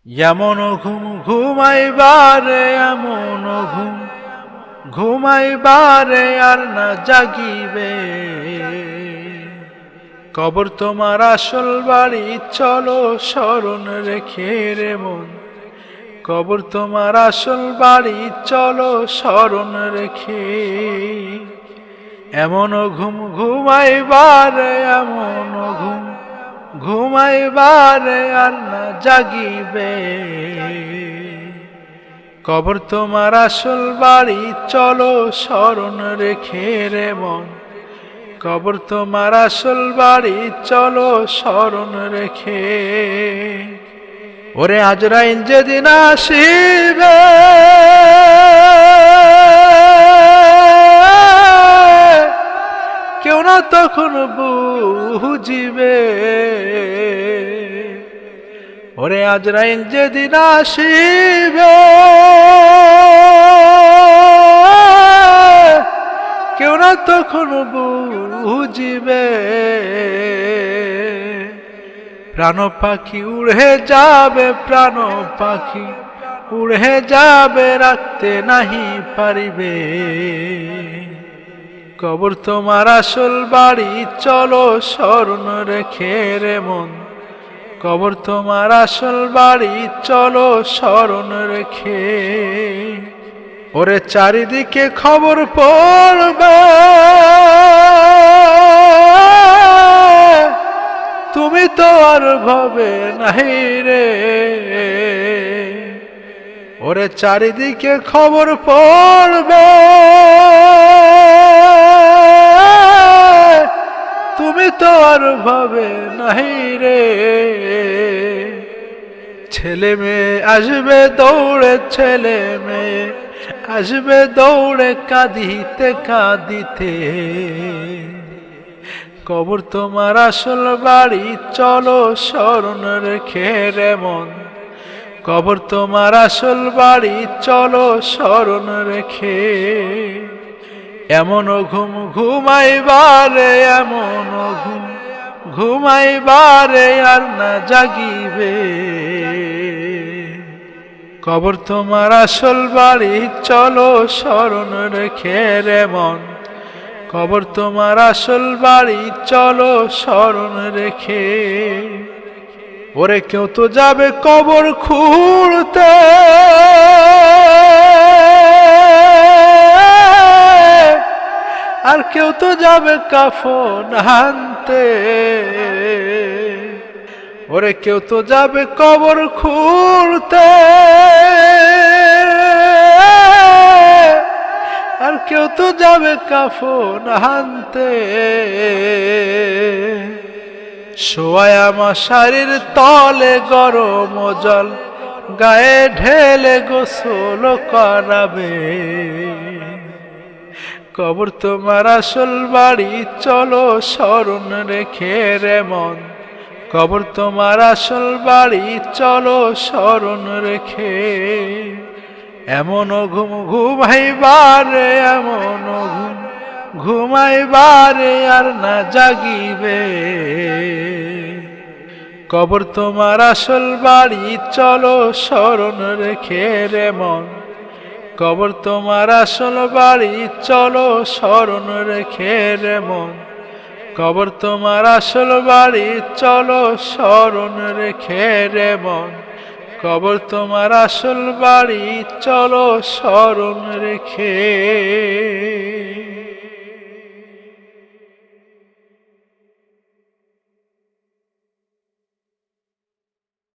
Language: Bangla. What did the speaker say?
এমন ঘুম ঘুমাইবারে এমন ঘুম ঘুমাইবারে আর না জাগিবে। কবর তোমার আসল বাড়ি, চলো স্মরণ রেখে রে মন। কবর তোমার আসল বাড়ি, চলো স্মরণ রেখে। এমন ঘুম ঘুমাইবারে এমন ঘুম ঘুমাইবারে আর না জাগিবে। কবর তোমার আসল বাড়ি, চলো স্মরণ রেখে রে মন। কবর তোমার আসল বাড়ি, চলো স্মরণ রেখে। ওরে আজরাইল যেদিন আসিবে, কেউ না তখন বুঝিবে। ওরে আজরাইল যেদিন আসিবে, কেউ না তখন বুঝিবে। প্রাণ পাখি উড়ে যাবে, প্রাণ পাখি উড়ে যাবে, রাখতে নাহি পারিবে। কবর তোমার আসল বাড়ি, চলো স্মরণ রেখে রে মন। কবর তোমার আসল বাড়ি, চলো স্মরণ রেখে। ওরে চারিদিকে খবর পড়বে, তুমি তো আর ভবে নাহি রে। ওরে চারিদিকে খবর পড়বে, তুমি তো আর ভবে নাহি রে। ছেলে মেয়ে আসবে দৌড়ে, ছেলে মেয়ে আসবে দৌড়ে, কাঁদিতে কাঁদিতে। কবর তোমার আসল বাড়ি, চলো স্মরণ রেখে রে মন। কবর তোমার আসল বাড়ি, চলো স্মরণ রেখে। এমন ঘুম ঘুমাইবারে এমন ঘুম ঘুমাইবারে আর না জাগিবে। কবর তোমার আসল বাড়ি, চলো স্মরণ রেখে রে মন। কবর তোমার আসল বাড়ি, চলো স্মরণ রেখে। ওরে কেউ তো যাবে কবর খুঁড়তে, আর কেউ তো যাবে কাফন আনতে। ওরে কেউ তো যাবে কবর খুঁড়তে, আর কেউ তো যাবে কাফন আনতে। শোয়া মশারির তলে গরম জল, গায়ে ঢেলে গোসল করাবে। কবর তোমার আসল বাড়ি, চলো স্মরণ রেখে রে মন। কবর তোমার আসল বাড়ি, চলো স্মরণ রেখে। এমন ঘুম ঘুমাইবারে এমন ঘুম ঘুমাইবারে আর না জাগিবে। কবর তোমার আসল বাড়ি, চলো স্মরণ রেখে রে মন। কবর তোমার আসল বাড়ি, চলো স্মরণ রেখে রে মন। কবর তোমার আসল বাড়ি, চলো স্মরণ রেখে রে মন। কবর তোমার আসল বাড়ি, চলো স্মরণ রেখে।